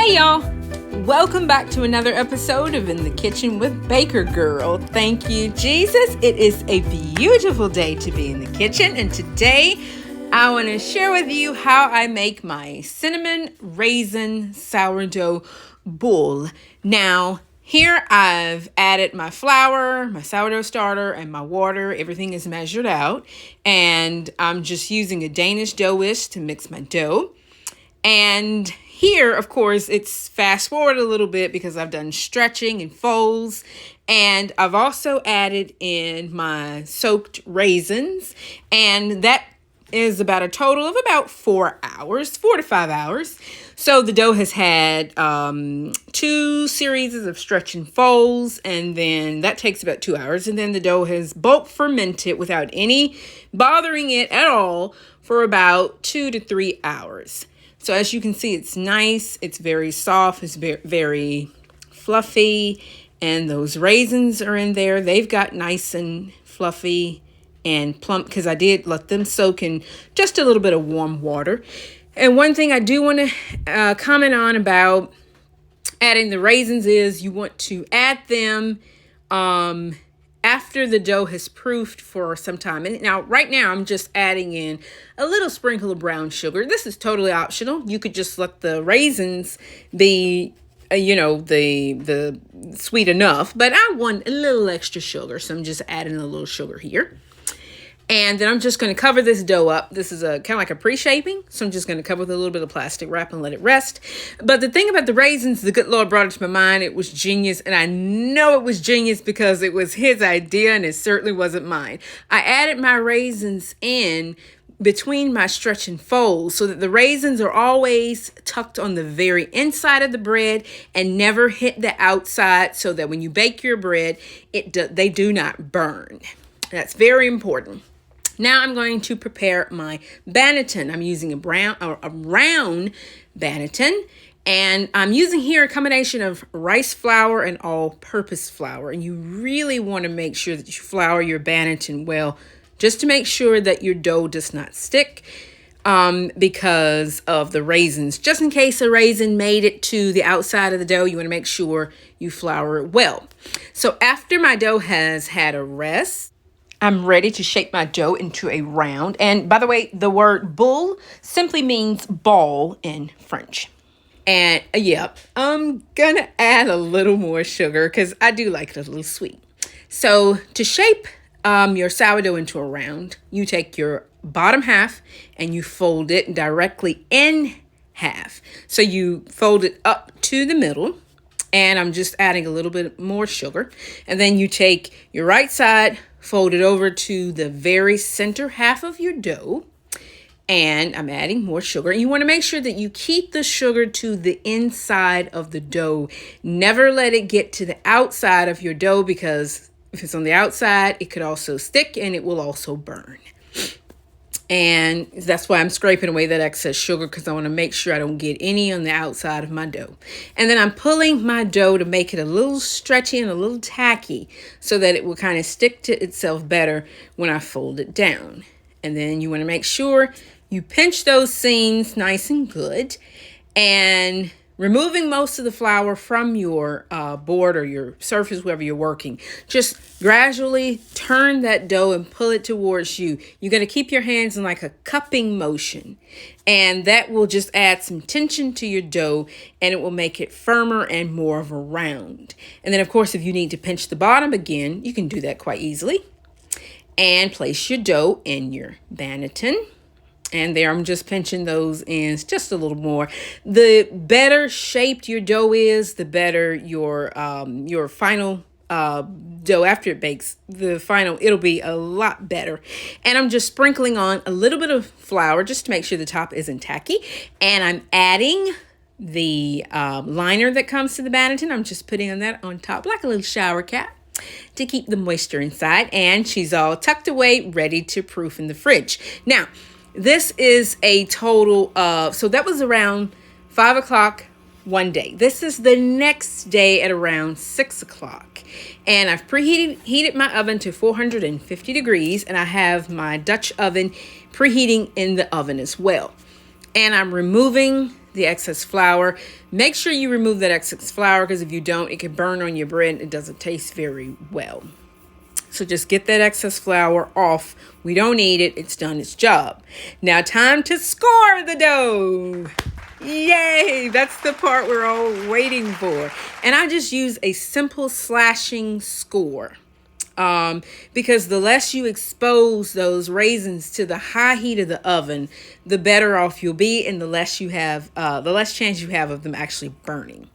Hey y'all, welcome back to another episode of In the Kitchen with Baker Girl. Thank you, Jesus. It is a beautiful day to be in the kitchen, and today I want to share with you how I make my cinnamon raisin sourdough bowl. Now, here I've added my flour, my sourdough starter, and my water. Everything is measured out, and I'm just using a Danish dough whisk to mix my dough. And here, of course, it's fast forward a little bit because I've done stretching and folds. And I've also added in my soaked raisins. And that is about a total of about 4 to 5 hours. So the dough has had 2 series of stretch and folds. And then that takes about 2 hours. And then the dough has bulk fermented without any bothering it at all for about 2 to 3 hours. So as you can see, it's nice, it's very soft, it's very fluffy, and those raisins are in there. They've got nice and fluffy and plump because I did let them soak in just a little bit of warm water. And one thing I do want to comment on about adding the raisins is you want to add them after the dough has proofed for some time. And now, right now, I'm just adding in a little sprinkle of brown sugar. This is totally optional. You could just let the raisins be, the sweet enough. But I want a little extra sugar, so I'm just adding a little sugar here. And then I'm just going to cover this dough up. This is kind of like a pre-shaping. So I'm just going to cover with a little bit of plastic wrap and let it rest. But the thing about the raisins, the good Lord brought it to my mind. It was genius. And I know it was genius because it was his idea and it certainly wasn't mine. I added my raisins in between my stretch and folds so that the raisins are always tucked on the very inside of the bread and never hit the outside so that when you bake your bread, they do not burn. That's very important. Now I'm going to prepare my banneton. I'm using a round banneton, and I'm using here a combination of rice flour and all-purpose flour. And you really want to make sure that you flour your banneton well, just to make sure that your dough does not stick because of the raisins. Just in case a raisin made it to the outside of the dough, you want to make sure you flour it well. So after my dough has had a rest, I'm ready to shape my dough into a round. And by the way, the word boule simply means ball in French. And I'm gonna add a little more sugar because I do like it a little sweet. So to shape your sourdough into a round, you take your bottom half and you fold it directly in half. So you fold it up to the middle. And I'm just adding a little bit more sugar. And then you take your right side, fold it over to the very center half of your dough. And I'm adding more sugar. And you want to make sure that you keep the sugar to the inside of the dough. Never let it get to the outside of your dough because if it's on the outside, it could also stick and it will also burn. And that's why I'm scraping away that excess sugar because I want to make sure I don't get any on the outside of my dough. And then I'm pulling my dough to make it a little stretchy and a little tacky so that it will kind of stick to itself better when I fold it down. And then you want to make sure you pinch those seams nice and good. And removing most of the flour from your board or your surface, wherever you're working. Just gradually turn that dough and pull it towards you. You're going to keep your hands in like a cupping motion. And that will just add some tension to your dough and it will make it firmer and more of a round. And then, of course, if you need to pinch the bottom again, you can do that quite easily. And place your dough in your banneton. And there I'm just pinching those ends just a little more. The better shaped your dough is, the better your final dough after it bakes. It'll be a lot better. And I'm just sprinkling on a little bit of flour just to make sure the top isn't tacky. And I'm adding the liner that comes to the banneton. I'm just putting on that on top like a little shower cap to keep the moisture inside. And she's all tucked away, ready to proof in the fridge. Now, this is a total of, so that was around 5 o'clock one day. This is the next day at around 6 o'clock. And I've heated my oven to 450 degrees. And I have my Dutch oven preheating in the oven as well. And I'm removing the excess flour. Make sure you remove that excess flour, because if you don't, it can burn on your bread and it doesn't taste very well. So just get that excess flour off. We don't need it. It's done its job. Now time to score the dough. Yay! That's the part we're all waiting for. And I just use a simple slashing score. Because the less you expose those raisins to the high heat of the oven, the better off you'll be, and the less chance you have of them actually burning.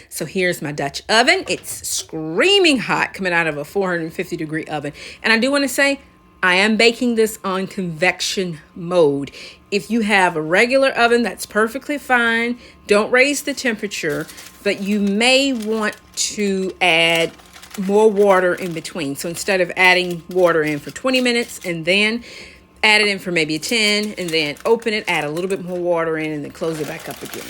So here's my Dutch oven. It's screaming hot, coming out of a 450 degree oven. And I do want to say, I am baking this on convection mode. If you have a regular oven, that's perfectly fine. Don't raise the temperature, but you may want to add more water in between. So instead of adding water in for 20 minutes and then add it in for maybe 10 and then open it, add a little bit more water in, and then close it back up again.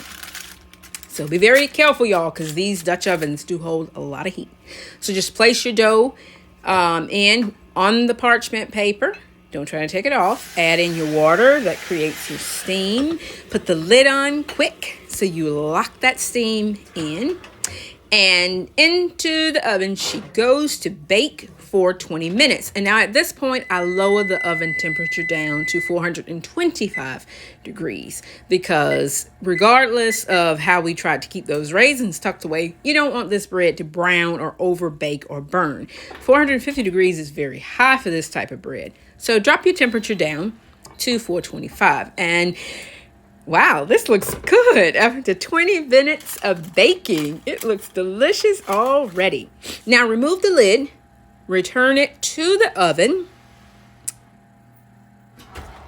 So be very careful, y'all, because these Dutch ovens do hold a lot of heat. So just place your dough in on the parchment paper. Don't try to take it off. Add in your water that creates your steam. Put the lid on quick so you lock that steam in. And into the oven she goes to bake for 20 minutes. And now at this point, I lower the oven temperature down to 425 degrees, because regardless of how we tried to keep those raisins tucked away, you don't want this bread to brown or over bake or burn. 450 degrees is very high for this type of bread. So drop your temperature down to 425. And wow, this looks good. After 20 minutes of baking, it looks delicious already. Now remove the lid, return it to the oven.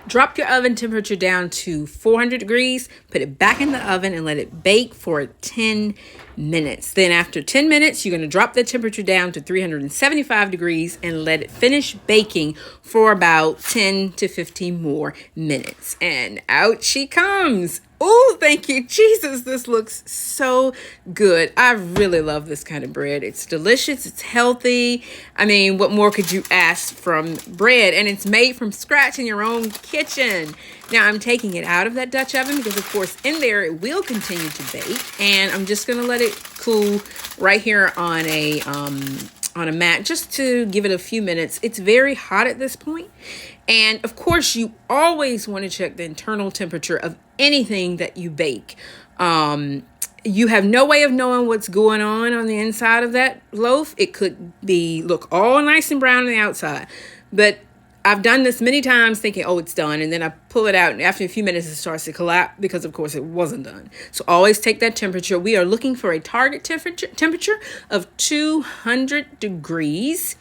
Drop your oven temperature down to 400 degrees, put it back in the oven and let it bake for 10 minutes. Then after 10 minutes, you're going to drop the temperature down to 375 degrees and let it finish baking for about 10 to 15 more minutes. And out she comes. Oh, thank you, Jesus. This looks so good. I really love this kind of bread. It's delicious. It's healthy. I mean, what more could you ask from bread? And it's made from scratch in your own kitchen. Now, I'm taking it out of that Dutch oven because, of course, in there it will continue to bake. And I'm just going to let it cool right here on a mat just to give it a few minutes. It's very hot at this point. And of course, you always want to check the internal temperature of anything that you bake. You have no way of knowing what's going on the inside of that loaf. It could look all nice and brown on the outside. But I've done this many times thinking, oh, it's done. And then I pull it out, and after a few minutes, it starts to collapse because, of course, it wasn't done. So always take that temperature. We are looking for a target temperature of 200 degrees.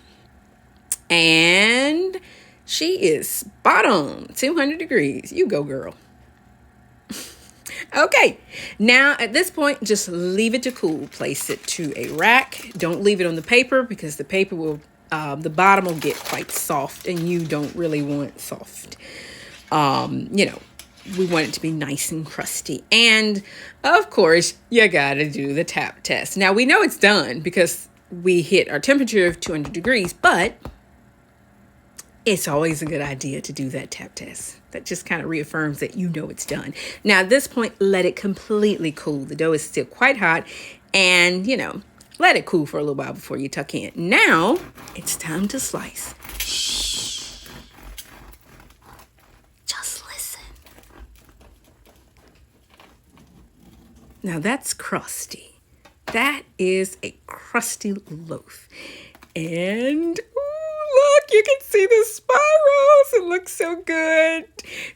And she is spot on, 200 degrees. You go, girl. Okay, now at this point, just leave it to cool. Place it to a rack. Don't leave it on the paper because the paper will, the bottom will get quite soft, and you don't really want soft. We want it to be nice and crusty. And of course, you gotta do the tap test. Now we know it's done because we hit our temperature of 200 degrees, but it's always a good idea to do that tap test. That just kind of reaffirms that you know it's done. Now, at this point, let it completely cool. The dough is still quite hot, and, let it cool for a little while before you tuck in. Now, it's time to slice. Shh. Just listen. Now, that's crusty. That is a crusty loaf. And look, you can see the spirals. It looks so good.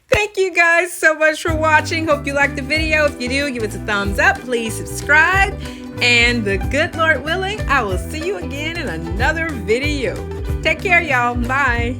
Thank you guys so much for watching. Hope you liked the video. If you do, give us a thumbs up. Please subscribe. And the good Lord willing, I will see you again in another video. Take care, y'all. Bye.